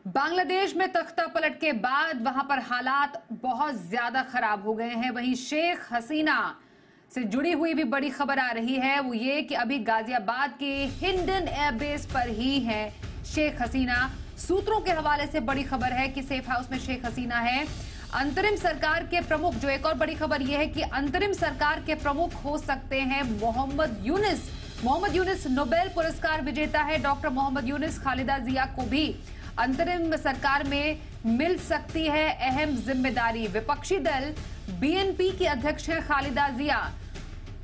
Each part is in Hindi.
बांग्लादेश में तख्ता पलट के बाद वहां पर हालात बहुत ज्यादा खराब हो गए हैं। वहीं शेख हसीना से जुड़ी हुई भी बड़ी खबर आ रही है, वो ये कि अभी गाजियाबाद के हिंडन एयरबेस पर ही है शेख हसीना। सूत्रों के हवाले से बड़ी खबर है कि सेफ हाउस में शेख हसीना है। अंतरिम सरकार के प्रमुख, जो एक और बड़ी खबर यह है कि अंतरिम सरकार के प्रमुख हो सकते हैं मोहम्मद यूनिस। मोहम्मद यूनिस नोबेल पुरस्कार विजेता है। डॉक्टर मोहम्मद यूनिस, खालिदा जिया को भी अंतरिम सरकार में मिल सकती है अहम जिम्मेदारी। विपक्षी दल बीएनपी की अध्यक्ष है खालिदा जिया।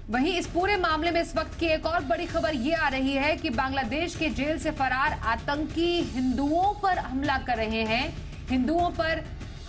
वहीं इस पूरे मामले में इस वक्त की एक और बड़ी खबर यह आ रही है कि बांग्लादेश के जेल से फरार आतंकी हिंदुओं पर हमला कर रहे हैं। हिंदुओं पर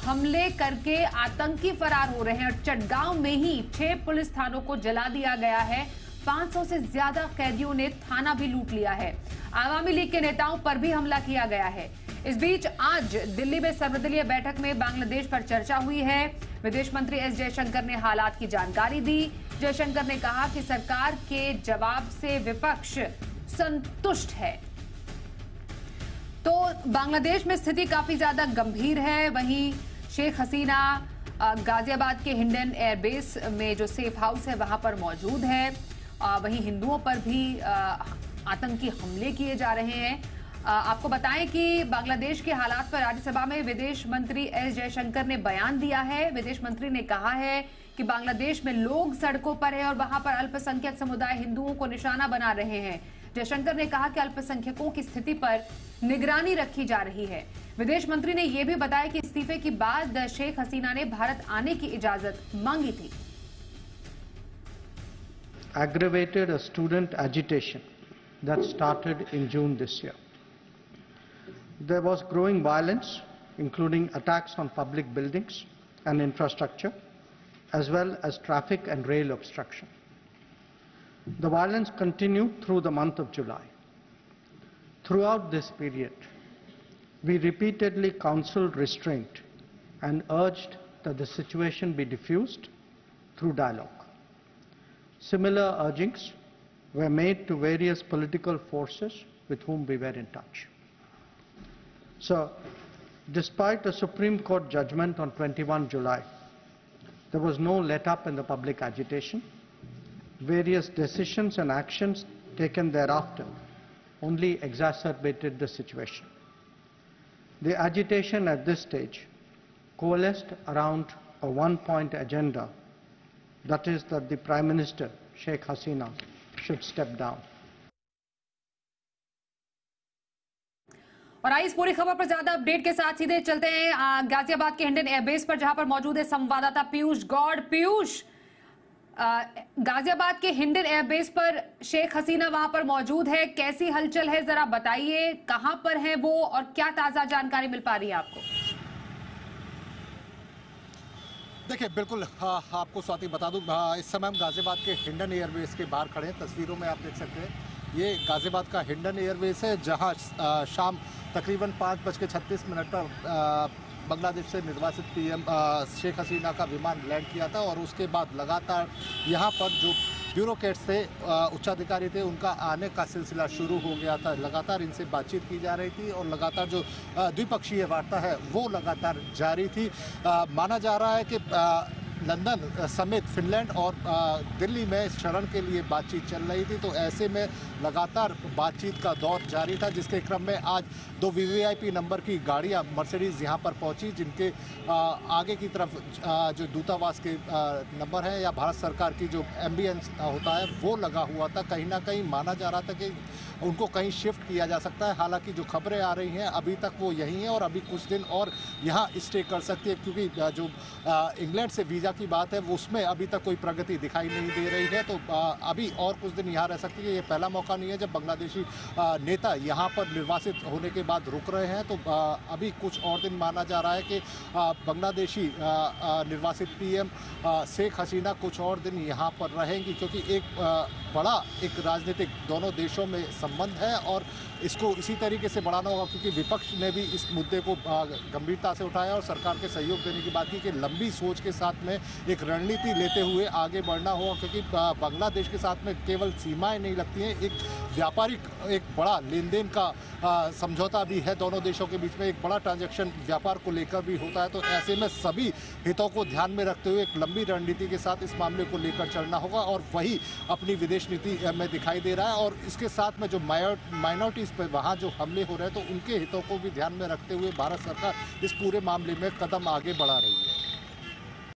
हमले करके आतंकी फरार हो रहे हैं और चटगांव में ही 6 पुलिस थानों को जला दिया गया है। 500 से ज्यादा कैदियों ने थाना भी लूट लिया है। आवामी लीग के नेताओं पर भी हमला किया गया है। इस बीच आज दिल्ली में सर्वदलीय बैठक में बांग्लादेश पर चर्चा हुई है। विदेश मंत्री एस जयशंकर ने हालात की जानकारी दी। जयशंकर ने कहा कि सरकार के जवाब से विपक्ष संतुष्ट है। तो बांग्लादेश में स्थिति काफी ज्यादा गंभीर है। वहीं शेख हसीना गाजियाबाद के हिंडन एयरबेस में जो सेफ हाउस है वहां पर मौजूद है। वहीं हिंदुओं पर भी आतंकी हमले किए जा रहे हैं। आपको बताएं कि बांग्लादेश के हालात पर राज्यसभा में विदेश मंत्री एस जयशंकर ने बयान दिया है। विदेश मंत्री ने कहा है कि बांग्लादेश में लोग सड़कों पर है और वहां पर अल्पसंख्यक समुदाय हिंदुओं को निशाना बना रहे हैं। जयशंकर ने कहा कि अल्पसंख्यकों की स्थिति पर निगरानी रखी जा रही है। विदेश मंत्री ने यह भी बताया कि इस्तीफे के बाद शेख हसीना ने भारत आने की इजाजत मांगी थी। Aggravated a student agitation that started in June this year. There was growing violence, including attacks on public buildings and infrastructure, as well as traffic and rail obstruction. The violence continued through the month of July. Throughout this period, we repeatedly counseled restraint and urged that the situation be diffused through dialogue. Similar urgings were made to various political forces with whom we were in touch. So, despite a Supreme Court judgment on 21 July, there was no let-up in the public agitation. Various decisions and actions taken thereafter only exacerbated the situation. The agitation at this stage coalesced around a one-point agenda, that is that the Prime Minister, Sheikh Hasina, should step down. और आई इस पूरी खबर पर ज्यादा अपडेट के साथ सीधे चलते हैं गाजियाबाद के हिंडन एयरबेस पर, जहां पर मौजूद है संवाददाता पीयूष गौड़। पीयूष, गाजियाबाद के हिंडन एयरबेस पर शेख हसीना वहां पर मौजूद है, कैसी हलचल है जरा बताइए, कहां पर है वो और क्या ताजा जानकारी मिल पा रही है आपको? देखिए बिल्कुल आपको स्वाति बता दूं, इस समय हम गाजियाबाद के हिंडन एयरबेस के बाहर खड़े हैं। तस्वीरों में आप देख सकते हैं ये गाजियाबाद का हिंडन एयरबेस है, जहां शाम तकरीबन 5:36 पर बांग्लादेश से निर्वासित पीएम शेख हसीना का विमान लैंड किया था और उसके बाद लगातार यहाँ पर जो ब्यूरोक्रेट्स थे, उच्चाधिकारी थे, उनका आने का सिलसिला शुरू हो गया था। लगातार इनसे बातचीत की जा रही थी और लगातार जो द्विपक्षीय वार्ता है वो लगातार जारी थी। माना जा रहा है कि लंदन समेत फिनलैंड और दिल्ली में शरण के लिए बातचीत चल रही थी, तो ऐसे में लगातार बातचीत का दौर जारी था, जिसके क्रम में आज 2 वीवीआईपी नंबर की गाड़ियां मर्सिडीज यहां पर पहुंची, जिनके आगे की तरफ जो दूतावास के नंबर हैं या भारत सरकार की जो एम्बियंस होता है वो लगा हुआ था। कहीं ना कहीं माना जा रहा था कि उनको कहीं शिफ्ट किया जा सकता है। हालांकि जो खबरें आ रही हैं अभी तक वो यही हैं और अभी कुछ दिन और यहाँ स्टे कर सकती है, क्योंकि जो इंग्लैंड से वीज़ा की बात है वो उसमें अभी तक कोई प्रगति दिखाई नहीं दे रही है। तो अभी और कुछ दिन यहाँ रह सकती है। ये पहला मौका नहीं है जब बांग्लादेशी नेता यहाँ पर निर्वासित होने के बाद रुक रहे हैं। तो अभी कुछ और दिन माना जा रहा है कि बांग्लादेशी निर्वासित पीएम शेख हसीना कुछ और दिन यहाँ पर रहेंगी, क्योंकि एक बड़ा एक राजनीतिक दोनों देशों में संबंध है और इसको इसी तरीके से बढ़ाना होगा, क्योंकि विपक्ष ने भी इस मुद्दे को गंभीरता से उठाया और सरकार के सहयोग देने की बात की कि लंबी सोच के साथ में एक रणनीति लेते हुए आगे बढ़ना होगा, क्योंकि बांग्लादेश के साथ में केवल सीमाएं नहीं लगती हैं, एक व्यापारिक एक बड़ा लेन देन का समझौता भी है दोनों देशों के बीच में, एक बड़ा ट्रांजैक्शन व्यापार को लेकर भी होता है। तो ऐसे में सभी हितों को ध्यान में रखते हुए एक लंबी रणनीति के साथ इस मामले को लेकर चलना होगा, और वही अपनी विदेश नीति में दिखाई दे रहा है। और इसके साथ में जो माइनॉरिटीज़ पर वहाँ जो हमले हो रहे हैं, तो उनके हितों को भी ध्यान में रखते हुए भारत सरकार इस पूरे मामले में कदम आगे बढ़ा रही है।